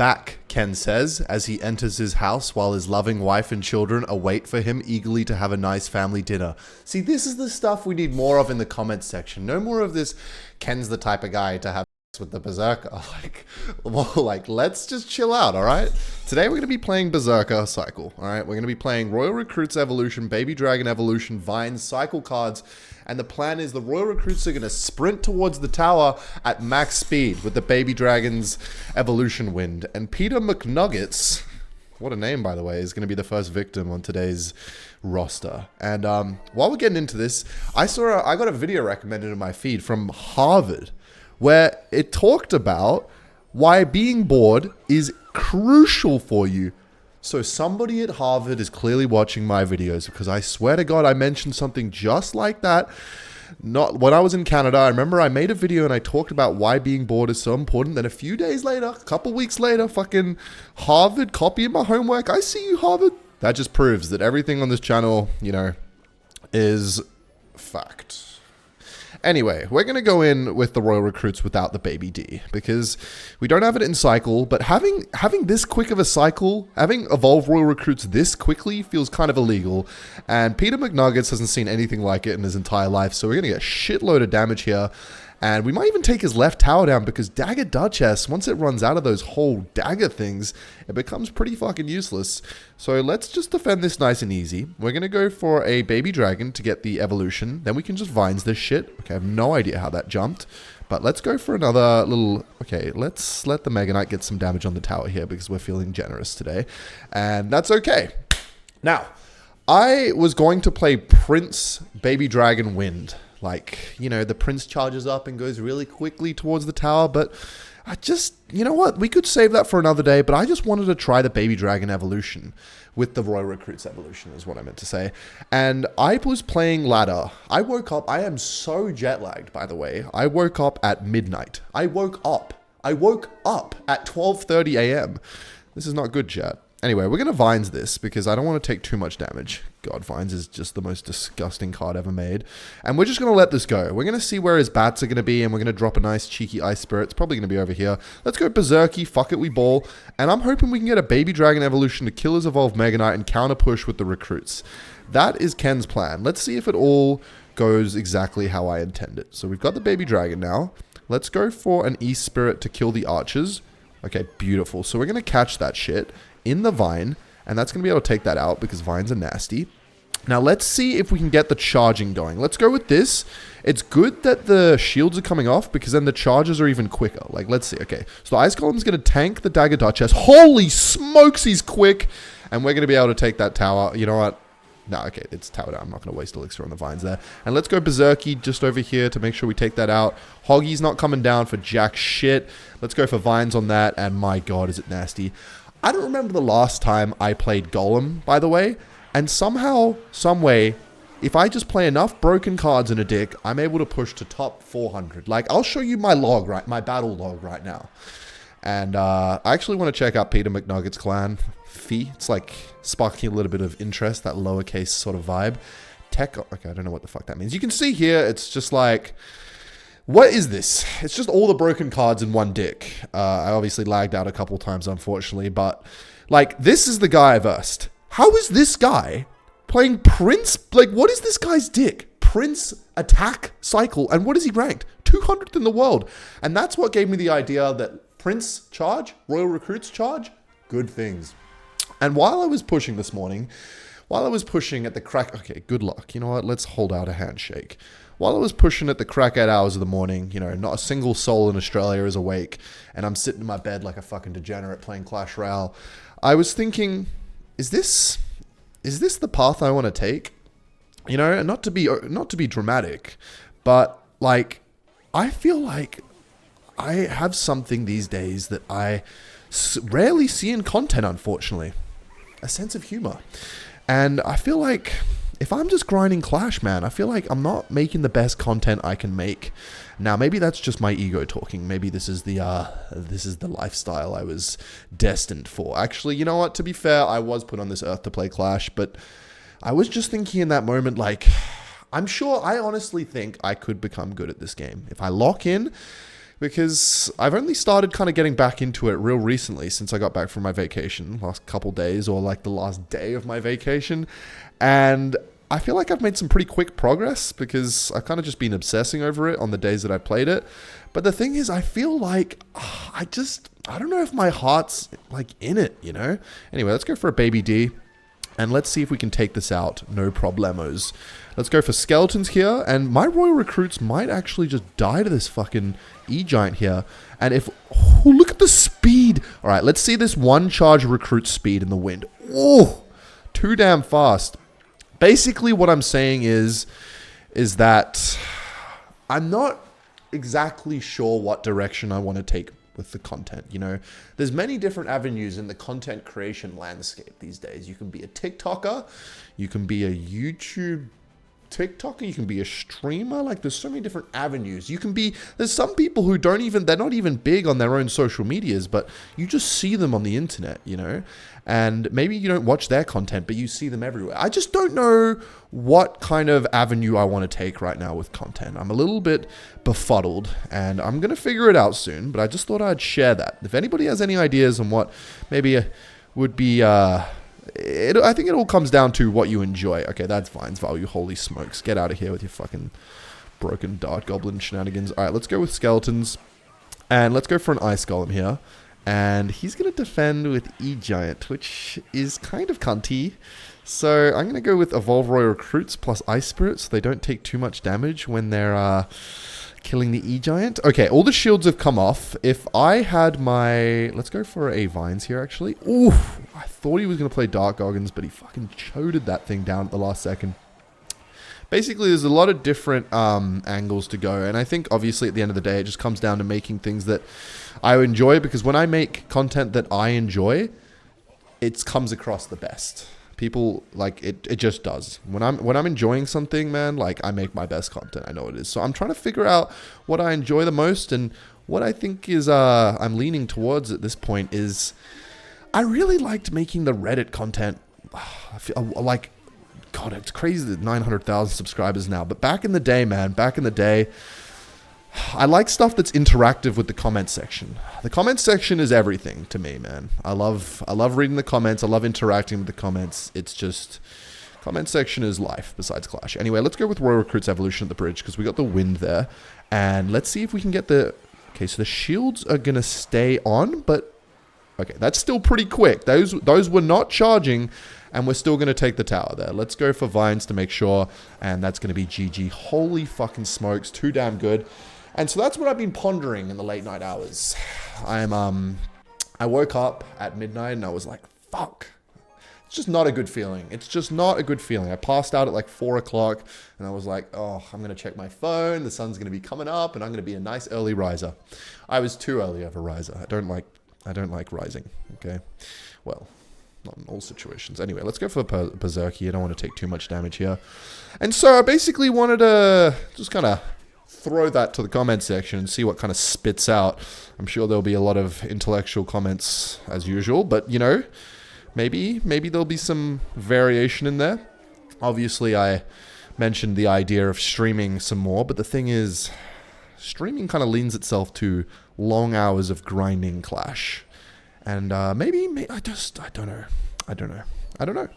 back, Ken says, as he enters his house while his loving wife and children await for him eagerly to have a nice family dinner. See, this is the stuff we need more of in the comments section. No more of this, Ken's the type of guy to have with the Berserker. Let's just chill out, all right? Today we're going to be playing Berserker Cycle, all right? We're going to be playing Royal Recruits Evolution, Baby Dragon Evolution, Vines, Cycle cards, and the plan is the Royal Recruits are going to sprint towards the tower at max speed with the Baby Dragon's Evolution Wind. And Peter McNuggets, what a name by the way, is going to be the first victim on today's roster. And while we're getting into this, I got a video recommended in my feed from Harvard where it talked about why being bored is crucial for you. So somebody at Harvard is clearly watching my videos, because I swear to God, I mentioned something just like that. Not when I was in Canada. I remember I made a video and I talked about why being bored is so important. Then a few days later, a couple weeks later, fucking Harvard copying my homework. I see you, Harvard. That just proves that everything on this channel, you know, is fact. Anyway, we're going to go in with the Royal Recruits without the Baby D, because we don't have it in cycle, but having this quick of a cycle, having evolved Royal Recruits this quickly feels kind of illegal, and Peter McNuggets hasn't seen anything like it in his entire life, so we're going to get a shitload of damage here. And we might even take his left tower down, because Dagger Duchess, once it runs out of those whole dagger things, it becomes pretty fucking useless. So let's just defend this nice and easy. We're going to go for a Baby Dragon to get the evolution. Then we can just Vines this shit. Okay, I have no idea how that jumped. But let's go for another little... Okay, let's let the Mega Knight get some damage on the tower here, because we're feeling generous today. And that's okay. Now, I was going to play Prince Baby Dragon Wind. Like, you know, the prince charges up and goes really quickly towards the tower, but I just, you know what, we could save that for another day, but I just wanted to try the Baby Dragon evolution with the Royal Recruits evolution is what I meant to say. And I was playing ladder. I woke up, I am so jet lagged, by the way. I woke up at midnight. I woke up at 12:30 a.m. This is not good, chat. Anyway, we're going to Vines this, because I don't want to take too much damage. God, Vines is just the most disgusting card ever made. And we're just going to let this go. We're going to see where his bats are going to be, and we're going to drop a nice cheeky Ice Spirit. It's probably going to be over here. Let's go Berserky, fuck it, we ball. And I'm hoping we can get a Baby Dragon evolution to kill his evolved Mega Knight and counter push with the recruits. That is Ken's plan. Let's see if it all goes exactly how I intend it. So we've got the Baby Dragon now. Let's go for an East Spirit to kill the archers. Okay, beautiful. So we're going to catch that shit in the Vine, and that's going to be able to take that out, because Vines are nasty. Now let's see if we can get the charging going. Let's go with this. It's good that the shields are coming off, because then the charges are even quicker. Like, let's see. Okay, so the Ice Golem's going to tank the Dagger Duchess. Holy smokes, he's quick. And we're going to be able to take that tower. You know what? No, okay, it's tower down. I'm not going to waste elixir on the Vines there. And let's go Berserky just over here to make sure we take that out. Hoggy's not coming down for jack shit. Let's go for Vines on that, and my god, is it nasty. I don't remember the last time I played Golem, by the way, and somehow, someway, if I just play enough broken cards in a deck, I'm able to push to top 400. Like, I'll show you my log, right, my battle log right now. And I actually want to check out Peter McNuggets' clan. Fee, it's like sparking a little bit of interest, that lowercase sort of vibe. Tech, okay, I don't know what the fuck that means. You can see here, it's just like... What is this? It's just all the broken cards in one deck. I obviously lagged out a couple times, unfortunately, but like, this is the guy I versed. How is this guy playing Prince? Like, what is this guy's deck? Prince attack cycle, and what is he ranked? 200th in the world. And that's what gave me the idea that Prince charge, Royal Recruits charge, good things. And while I was pushing this morning, while I was pushing at the crack, okay, good luck. You know what? Let's hold out a handshake. While I was pushing at the crack 8 hours of the morning, you know, not a single soul in Australia is awake, and I'm sitting in my bed like a fucking degenerate playing Clash Royale. I was thinking, is this the path I want to take? You know, and not to be dramatic, but like, I feel like I have something these days that I rarely see in content, unfortunately. A sense of humor. And I feel like if I'm just grinding Clash, man, I feel like I'm not making the best content I can make. Now, maybe that's just my ego talking. Maybe this is the lifestyle I was destined for. Actually, you know what? To be fair, I was put on this earth to play Clash, but I was just thinking in that moment, like, I honestly think I could become good at this game. If I lock in, because I've only started kind of getting back into it real recently since I got back from my vacation, last couple days, or like the last day of my vacation. And I feel like I've made some pretty quick progress because I've kind of just been obsessing over it on the days that I played it. But the thing is, I feel like I don't know if my heart's like in it, you know? Anyway, let's go for a baby D. And let's see if we can take this out. No problemos. Let's go for skeletons here. And my royal recruits might actually just die to this fucking E-Giant here. And if... Oh, look at the speed. All right, let's see this one charge recruit speed in the wind. Oh, too damn fast. Basically, what I'm saying is that I'm not exactly sure what direction I want to take with the content. You know, there's many different avenues in the content creation landscape these days. You can be a TikToker, you can be a YouTube TikToker, you can be a streamer. Like, there's so many different avenues. You can be, there's some people who they're not even big on their own social medias, but you just see them on the internet, you know, and maybe you don't watch their content, but you see them everywhere. I just don't know what kind of avenue I want to take right now with content. I'm a little bit befuddled, and I'm going to figure it out soon, but I just thought I'd share that. If anybody has any ideas on what maybe would be, I think it all comes down to what you enjoy. Okay, that's Vine's value. Holy smokes. Get out of here with your fucking broken dart goblin shenanigans. All right, let's go with skeletons. And let's go for an ice golem here. And he's going to defend with E-Giant, which is kind of cunty. So I'm going to go with Evolve Royal Recruits plus Ice Spirits, so they don't take too much damage when they're killing the E-Giant. Okay, all the shields have come off. If I had my... Let's go for a Vines here, actually. Ooh, I thought he was going to play Dark Goggins, but he fucking choded that thing down at the last second. Basically, there's a lot of different angles to go, and I think, obviously, at the end of the day, it just comes down to making things that I enjoy, because when I make content that I enjoy, it comes across the best. People, like, it just does. When I'm enjoying something, man, like, I make my best content. I know it is. So I'm trying to figure out what I enjoy the most, and what I think is I'm leaning towards at this point is I really liked making the Reddit content. I feel like, God, it's crazy that 900,000 subscribers now. But back in the day, man, I like stuff that's interactive with the comment section. The comment section is everything to me, man. I love reading the comments. I love interacting with the comments. It's just, comment section is life besides Clash. Anyway, let's go with Royal Recruits Evolution at the bridge because we got the wind there. And let's see if we can get the... Okay, so the shields are going to stay on, but... Okay, that's still pretty quick. Those were not charging, and we're still going to take the tower there. Let's go for Vines to make sure, and that's going to be GG. Holy fucking smokes, too damn good. And so that's what I've been pondering in the late night hours. I woke up at midnight, and I was like, fuck. It's just not a good feeling. It's just not a good feeling. I passed out at like 4 o'clock, and I was like, oh, I'm going to check my phone. The sun's going to be coming up, and I'm going to be a nice early riser. I was too early of a riser. I don't like rising, okay? Well, not in all situations. Anyway, let's go for Berserky. I don't want to take too much damage here. And so I basically wanted to just kind of throw that to the comment section and see what kind of spits out. I'm sure there'll be a lot of intellectual comments as usual, but, you know, maybe there'll be some variation in there. Obviously, I mentioned the idea of streaming some more, but the thing is, streaming kind of leans itself to long hours of grinding Clash. And maybe I don't know.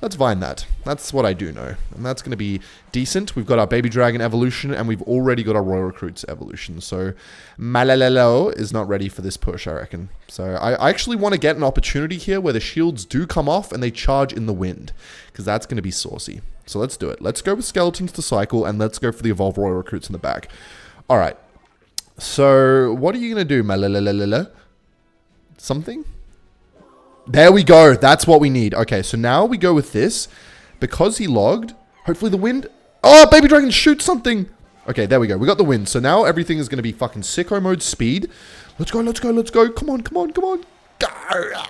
Let's Vine that. That's what I do know. And that's going to be decent. We've got our Baby Dragon evolution, and we've already got our Royal Recruits evolution. So Malalelo is not ready for this push, I reckon. So I actually want to get an opportunity here where the shields do come off and they charge in the wind, because that's going to be saucy. So let's do it. Let's go with Skeletons to cycle, and let's go for the Evolve Royal Recruits in the back. All right. So what are you going to do, Malalelo? Something? There we go. That's what we need. Okay, so now we go with this. Because he logged, hopefully the wind... Oh, Baby Dragon, shoot something! Okay, there we go. We got the wind. So now everything is going to be fucking sicko mode speed. Let's go, let's go, let's go. Come on, come on, come on. Go!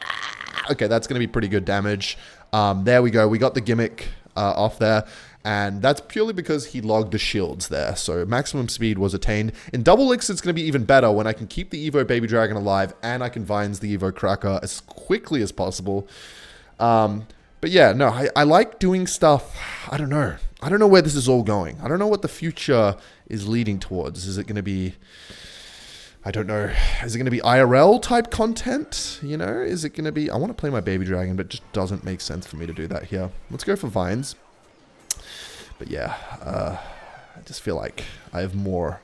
Okay, that's going to be pretty good damage. There we go. We got the gimmick off there. And that's purely because he logged the shields there. So maximum speed was attained. In double Licks, it's going to be even better when I can keep the Evo Baby Dragon alive and I can Vines the Evo Cracker as quickly as possible. But yeah, no, I like doing stuff. I don't know. I don't know where this is all going. I don't know what the future is leading towards. Is it going to be I don't know. Is it going to be IRL type content? You know, is it going to be... I want to play my baby dragon, but it just doesn't make sense for me to do that here. Let's go for vines. But yeah, I just feel like I have more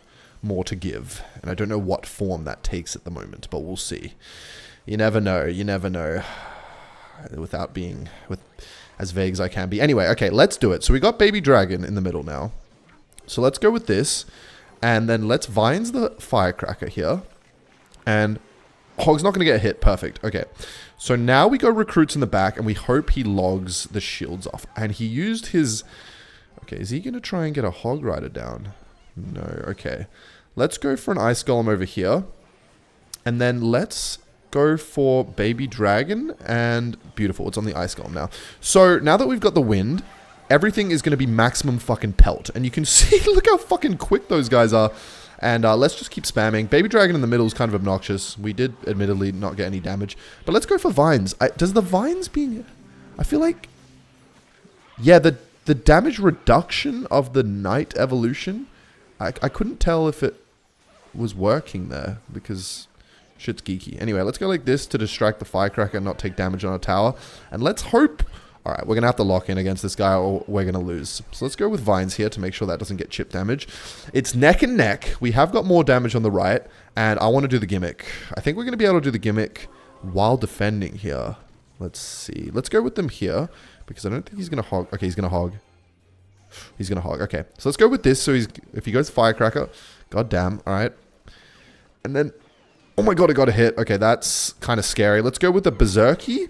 to give. And I don't know what form that takes at the moment, but we'll see. You never know. You never know. Without being as vague as I can be. Anyway, okay, let's do it. So we got baby dragon in the middle now. So let's go with this. And then let's vines the firecracker here. And Hog's not going to get hit. Perfect. Okay. So now we go recruits in the back and we hope he logs the shields off. And he used his... Okay, is he going to try and get a Hog Rider down? No. Okay. Let's go for an Ice Golem over here. And then let's go for Baby Dragon. And beautiful. It's on the Ice Golem now. So now that we've got the wind... Everything is going to be maximum fucking pelt. And you can see, look how fucking quick those guys are. And let's just keep spamming. Baby Dragon in the middle is kind of obnoxious. We did, admittedly, not get any damage. But let's go for vines. Does the vines being... I feel like... Yeah, the damage reduction of the night evolution, I couldn't tell if it was working there. Because shit's geeky. Anyway, let's go like this to distract the firecracker and not take damage on our tower. And let's hope... Alright, we're going to have to lock in against this guy or we're going to lose. So let's go with vines here to make sure that doesn't get chip damage. It's neck and neck. We have got more damage on the right. And I want to do the gimmick. I think we're going to be able to do the gimmick while defending here. Let's see. Let's go with them here. Because I don't think he's going to hog. Okay, he's going to hog. He's going to hog. Okay, so let's go with this. So if he goes firecracker. God damn. Alright. And then... Oh my god, I got a hit. Okay, that's kind of scary. Let's go with the berserky.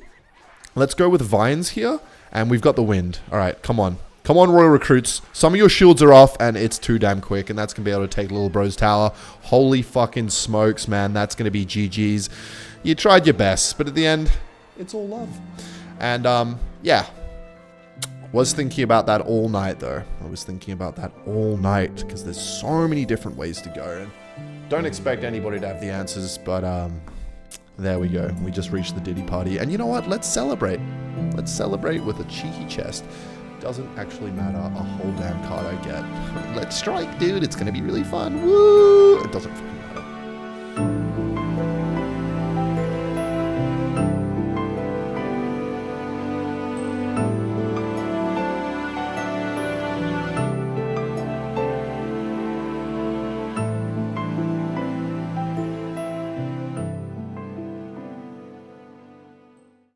Let's go with vines here. And we've got the wind. Alright, come on. Come on, Royal Recruits. Some of your shields are off, and it's too damn quick. And that's going to be able to take Little Bro's tower. Holy fucking smokes, man. That's going to be GG's. You tried your best, but at the end, it's all love. And, yeah. Was thinking about that all night, though. I was thinking about that all night, because there's so many different ways to go. And don't expect anybody to have the answers, but, there we go. We just reached the Diddy party. And you know what? Let's celebrate. Let's celebrate with a cheeky chest. Doesn't actually matter a whole damn card I get. Let's strike, dude. It's going to be really fun. Woo! It doesn't